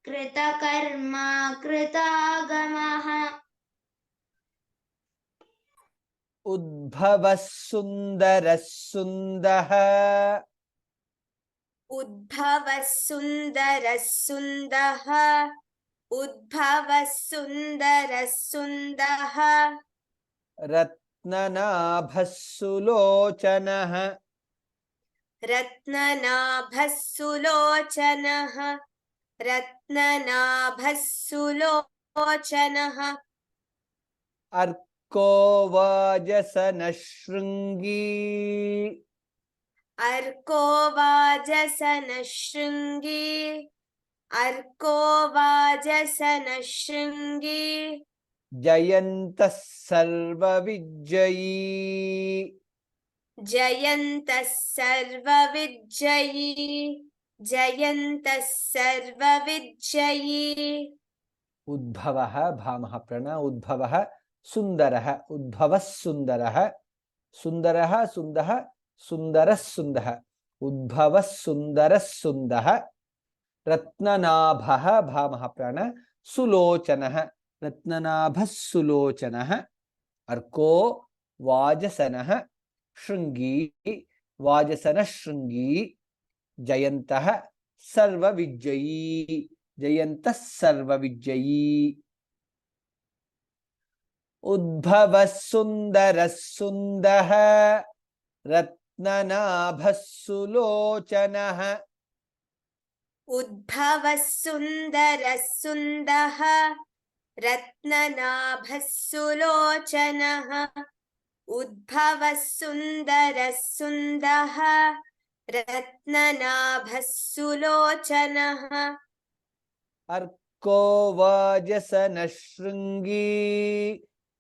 कृतकर्मा कृतागमः उद्भवः सुन्दरः सुन्दः उद्भवः सुन्दरः सुन्दः उद्भवः सुन्दरः सुन्दः रत्ननाभः सुलोचनः रत्ननाभः सुलोचनः रत्ननाभः सुलोचनः अर्को वाजसनः शृङ्गी अर्को वाजसनः शृङ्गी अर्को वाजसनः शृङ्गी जयन्तः सर्वविजयी जयन्तः सर्वविजयी जयन्तः सर्वविजयी उद्भवः भामः प्रण उद्भवः सुन्दरः उद्भवः सुन्दरः सुन्दरः सुन्दः सुन्दरः सुन्दः उद्भवः सुन्दरः सुन्दः रत्ननाभः भामः प्रण सुलोचनः रत्ननाभः सुलोचनः अर्को वाजसनः शृङ्गी वाजसनः शृङ्गी जयन्तः सर्वविजयी जयन्तः सर्वविजयी उद्भवः सुन्दरः सुन्दः रत्ननाभः सुलोचनः उद्भवः सुन्दरः सुन्दः रत्ननाभः सुलोचनः उद्भवः सुन्दरः सुन्दः रत्ननाभः सुलोचनः अर्को वाजसनः शृङ्गी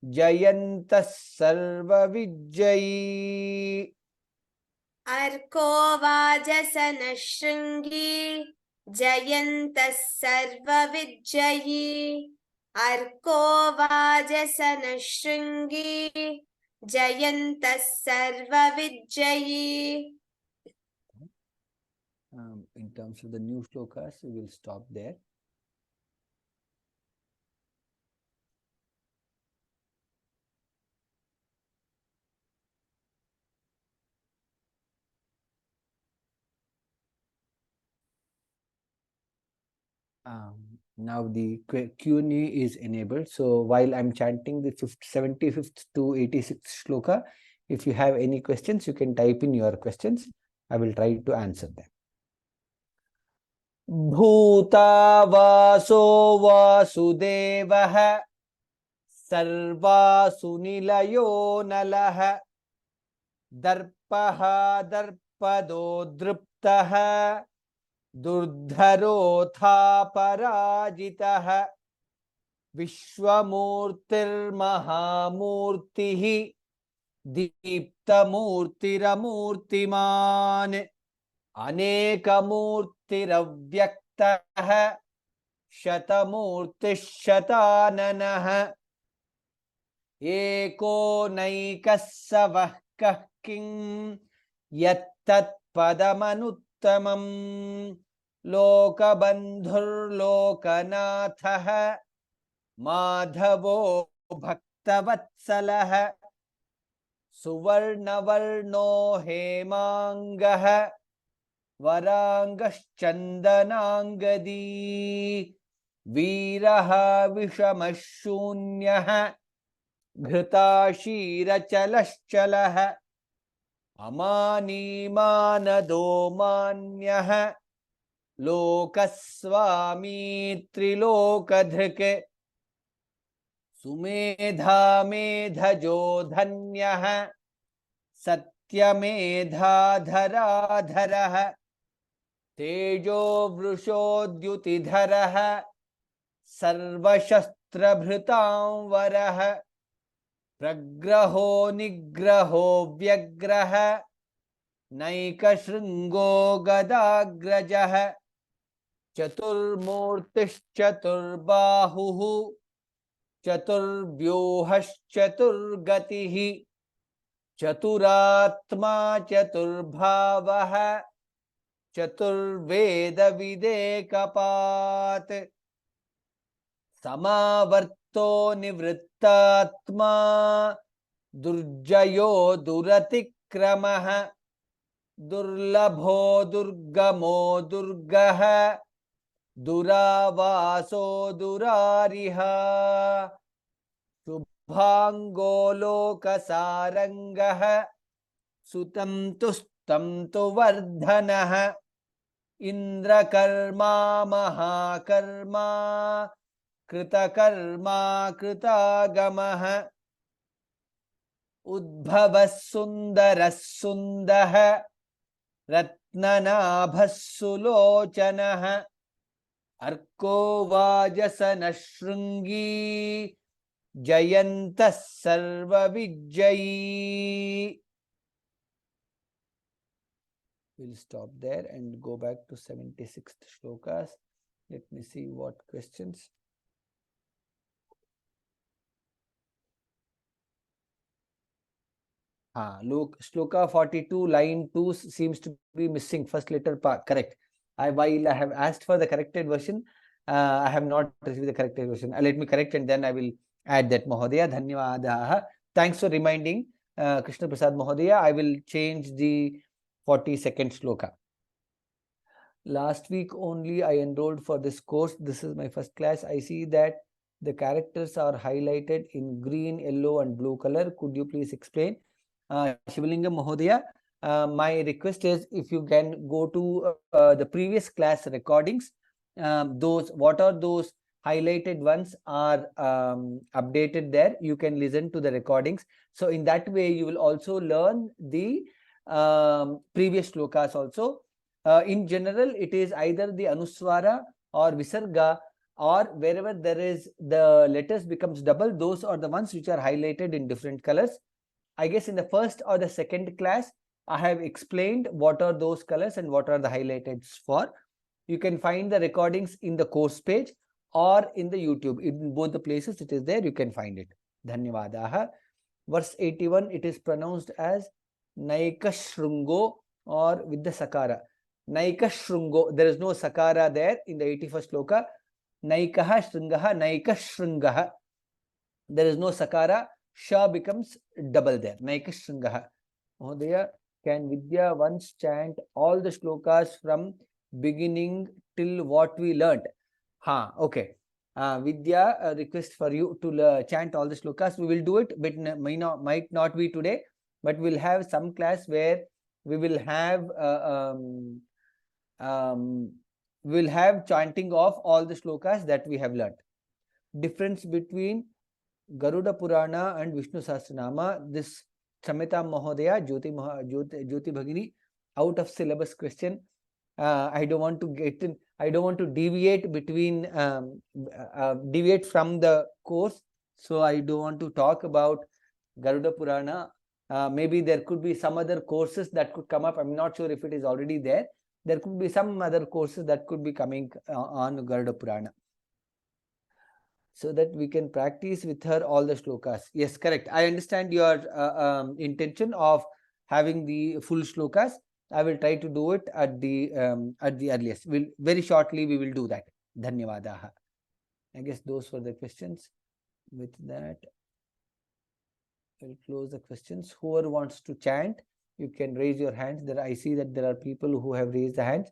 जयन्तः सर्वविजयी अर्को वाजसनः शृङ्गी जयन्तः सर्वविजयी अर्को वाजसनः शृङ्गी जयन्तः सर्वविजयी In terms of the new shlokas, we will stop there. Now the Q&A is enabled. So while I'm chanting the 75th to 86th shloka, if you have any questions, you can type in your questions. I will try to answer them. भूतावासो वासुदेवः सर्वासु निलयो नलः दर्पः दर्पदो दृप्तः दुर्धरोऽथा पराजितः विश्वमूर्तिर्महामूर्तिः दीप्तमूर्तिरमूर्तिमान् अनेकमूर्तिरव्यक्तः शतमूर्तिः शताननः एको नैकः स वः कः किं यत्तत्पदमनुत्तमम् लोकबन्धुर्लोकनाथः माधवो भक्तवत्सलः सुवर्णवर्णो हेमाङ्गः वराङ्गश्चन्दनाङ्गदी वीरः विषमः शून्यः घृताशीरचलश्चलः अमानीमानदो मान्यः लोकस्वामी त्रिलोकधृक् सुमेधामेधजो धन्यः सत्यमेधाधराधरः तेजो वृषोद्युतिधरः सर्वशस्त्रभृतां वरः प्रग्रहो निग्रहो व्यग्रः नैकशृङ्गो गदाग्रजः चतुर्मूर्तिश्चतुर्बाहुः चतुर्व्यूहश्चतुर्गतिः चतुरात्मा चतुर्भावः चतुर्वेदविदेकपात् समावर्तो निवृत्तात्मा दुर्जयो दुरतिक्रमः दुर्लभो दुर्गमो दुर्गः दुरावासो दुरारिः शुभांगो लोकसारंगः सुतं तुस्तं तु वर्धनः इंद्रकर्मा महाकर्मा कृतकर्मा कृतागमः उद्भवः सुन्दरः सुन्दः रत्ननाभः सुलोचनः अर्को वाजसनः Shrungi जयन्तः सर्वविजयी. We'll stop there and go back to 76th shlokas. Let me see what questions. Look, shloka 42, line 2 seems to be missing first letter part. Correct. While I have asked for the corrected version, I have not received the corrected version. Let me correct and then I will add that. Mahodaya, dhanyavadaha. Thanks for reminding, Krishna Prasad Mahodaya. I will change the 42nd shloka. Last week only I enrolled for this course. This is my first class. I see that the characters are highlighted in green, yellow and blue color. Could you please explain? Shivalingam Mahodaya, my request is if you can go to the previous class recordings, what are those highlighted ones are updated there. You can listen to the recordings. So in that way, you will also learn the previous shlokas also. In general, it is either the Anuswara or Visarga, or wherever there is the letters becomes double, those are the ones which are highlighted in different colors. I guess in the first or the second class, I have explained what are those colors and what are the highlighted for. You can find the recordings in the course page or in the YouTube. In both the places it is there, you can find it. Dhanyavadaha. Verse 81, it is pronounced as Naikashrungo or with the Sakara. Naikashrungo, there is no Sakara there in the 81st shloka. Naikaha Shrungaha, Naikashrungaha. There is no Sakara. Sha becomes double there. Naikashrungaha. Mahodaya, can Vidya once chant all the shlokas from beginning till what we learnt? Okay. Vidya, request for you to chant all the shlokas. We will do it, but might not be today. But we'll have some class where we will have chanting of all the shlokas that we have learnt. Difference between Garuda Purana and Vishnu Sahasranama, this Samhita Mahodaya, Jyoti Bhagini, out of syllabus question. I don't want to get in, I don't want to deviate between deviate from the course, so I don't want to talk about Garuda Purana. Maybe there could be some other courses that could come up. I'm not sure if it is already there. There could be some other courses that could be coming on Garuda Purana, so that we can practice with her all the shlokas. Yes, correct. I understand your intention of having the full shlokas. I will try to do it at the earliest. We'll very shortly we will do that. Dhanyavadaha. I guess those were the questions. With that, we'll close the questions. Whoever wants to chant, you can raise your hands. There, I see that there are people who have raised the hands.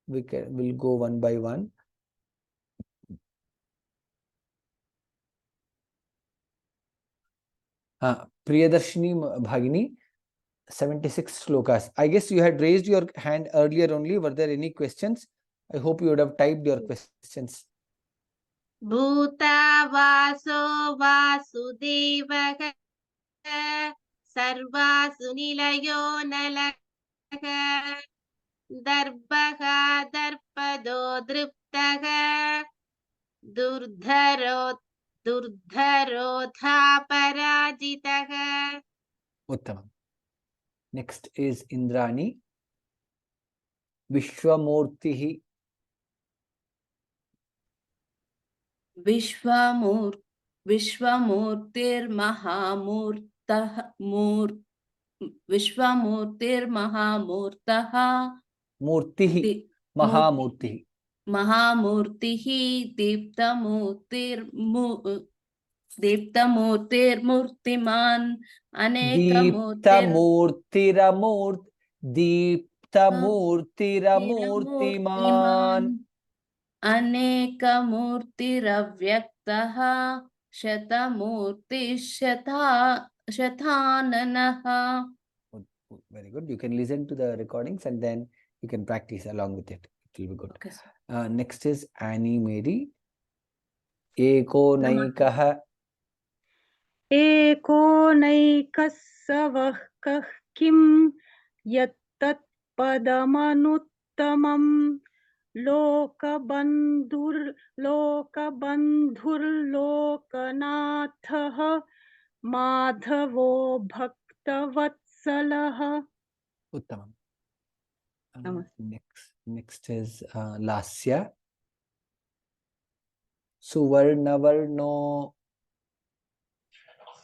We'll go one by one. Priyadarshini Bhagini, 76 shlokas. I guess you had raised your hand earlier only. Were there any questions? I hope you would have typed your questions. Bhuta vaso vasudevah sarvasu nilayo nalakah darbah darpado driptah durdharodha parajitah. Uttamam. Next is Indrani. Vishwamurtihi. Vishwamurtirmahamurtah Murtihi. Mahamurtihi. Mahamurtihi Deeptamurtirmurtiman Deeptamurtiramurt. Deeptamurtiramurtiman. Anekamurtiravyaktaha Shatamurtishathananaha. Very good. You can listen to the recordings and then you can practice along with it. It will be good. Okay, Next is Annie Mary. Eko Naikaha. एको नैकस्सवः कः किं यत्तत् पदमनुत्तमं लोकबन्धुर्लोकनाथः माधवो भक्तवत्सलः. Uttamam. Namaste. Next is Lasya. Suvarnavarno.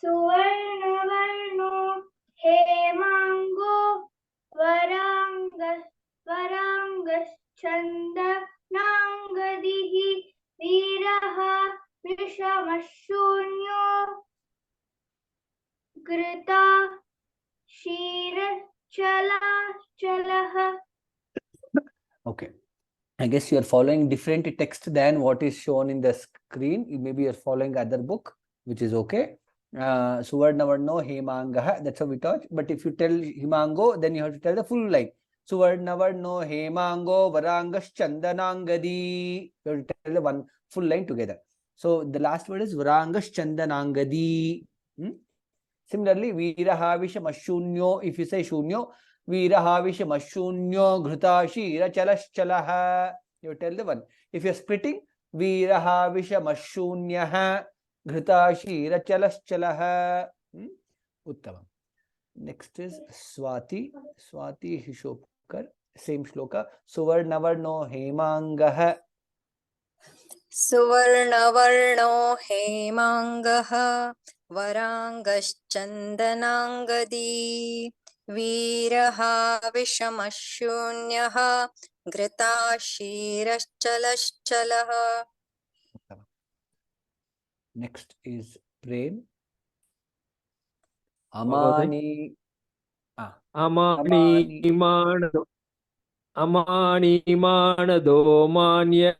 सुवर्णवर्णो हेमाङ्गो वराङ्गश्चन्दनाङ्गदिः वीरः विषमशून्यो घृता क्षीरचलाचलः. Okay. I guess you are following different text than what is shown in the screen. Maybe you are following other book, which is okay. Suvarnavarno Hemangaha. That's how we taught. But if you tell Himango, then you have to tell the full line. Suvarnavarno Hemango Varangas Chandanangadi. You have to tell the one full line together. So the last word is Varangas Chandanangadi. Similarly, Virahavisha Mashunyo. If you say Shunyo, Virahavisha Mashunyo Ghruta Shira Chalaschalaha. You tell the one. If you're splitting, Virahavisha Mashunyaha Ghruta Shira Chalaschalaha. Uttamam. Next is Swati. Swati Hishopkar. Same shloka. Suvarnavarno Hemangaha. Suvarnavarno Hemangaha Varangaschandanangadi Viraha Vishamashyunyaha Grita Shiraschalaschalaha. Next is Prem. Amani. Amani-manado manya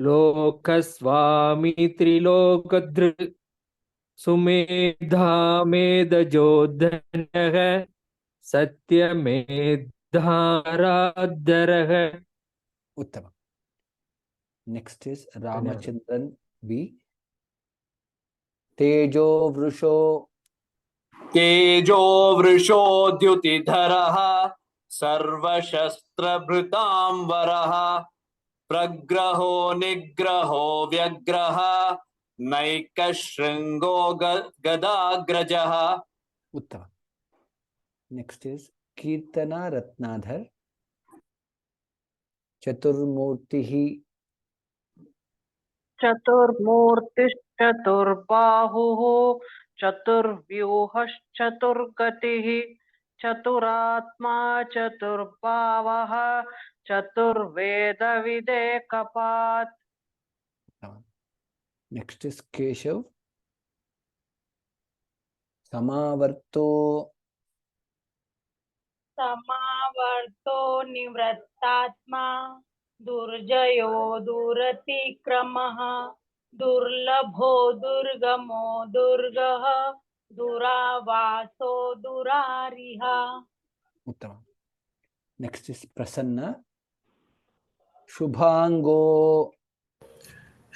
Lokaswami Trilokadru Sumedha Medajodhanaha Satya Medharadharaha. Uttama. Next is Ramachandran B. Tejo Vrusho. Tejo Vrusho Dyutidharaha Sarvashastra वक्त्रभृतांबरः प्रग्रहो निग्रहो व्यग्रः नैकशृङ्गो गदाग्रजः. Uttama. Next is Kirtana Ratnadhar. Chaturmurtihi. चतुर्मूर्तिश्चतुर्बाहुः चतुर्व्यूहश्चतुर्गतिः चतुरात्मा चतुर्भावः चतुर्वेदविदेकपात्. Next is Keshav. Samavarto. समावर्तो निवृत्तात्मा दुर्जयो दुरतिक्रमः दुर्लभो दुर्गमो दुर्गः दुरावासो दुरारिः. Uttama. Next is Prasanna. Shubhango.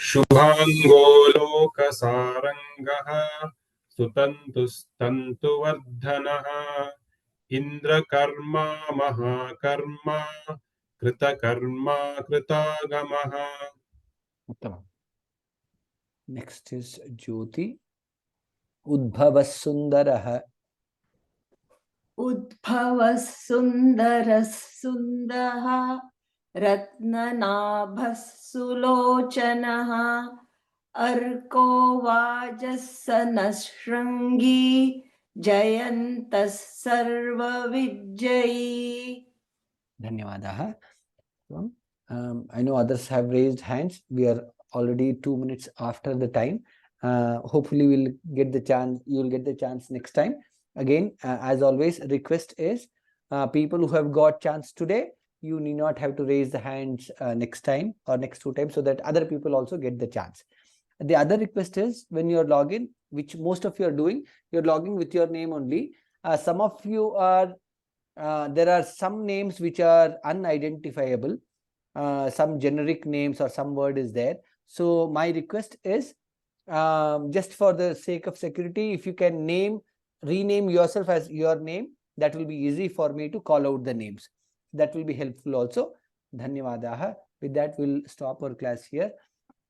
शुभांगो लोकसारंगः सुतन्तुस्तन्तुवर्धनः इन्द्रकर्मा महाकर्मा कृतकर्मा कृतागमः. Uttama. Next is Jyoti. Udbhavasundaraha. उद्भवः सुन्दरः सुन्दरः रत्ननाभः सुलोचनः अर्को वाजः शृङ्गी जयन्तः सर्वविजयी. Dhanyavadaha. I know others have raised hands. We are already 2 minutes after the time. Hopefully we'll get the chance. You'll get the chance next time. Again, as always, request is people who have got chance today, you need not have to raise the hands next time or next 2 times, so that other people also get the chance. The other request is when you're logging, which most of you are doing, you're logging with your name only. Some of you are, there are some names which are unidentifiable, some generic names or some word is there. So my request is just for the sake of security, if you can rename yourself as your name, that will be easy for me to call out the names. That will be helpful also. Dhanyavadaha. With that, we'll stop our class here.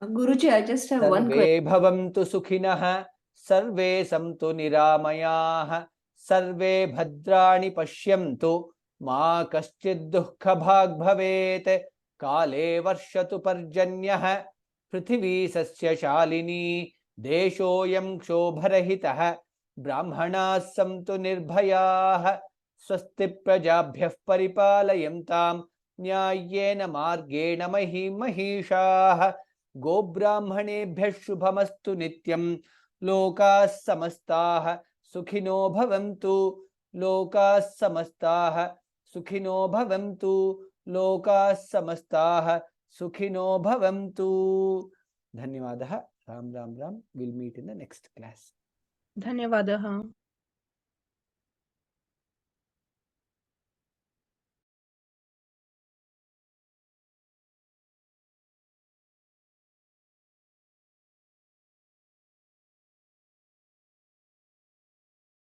Guruji, I just have one question. Sarve bhavantu sukhinah, sarve santu niramayaah, sarve bhadrani pashyantu, ma kaschid dukkha bhag bhavet, kale varshatu parjanyah, prithvi sasya shalini, deshoyam kshobarahitah, brahmanas santu nirbhayaah, swasti prajabhyah paripalayantam, nyayena margena mahishaah. गो ब्राह्मणेभ्यः शुभमस्तु नित्यं लोकाः समस्ताः सुखिनो भवन्तु लोकाः समस्ताः सुखिनो भवन्तु लोकाः समस्ताः सुखिनो भवन्तु. धन्यवादः. Ram Ram Ram. We'll meet in the next class. धन्यवादः.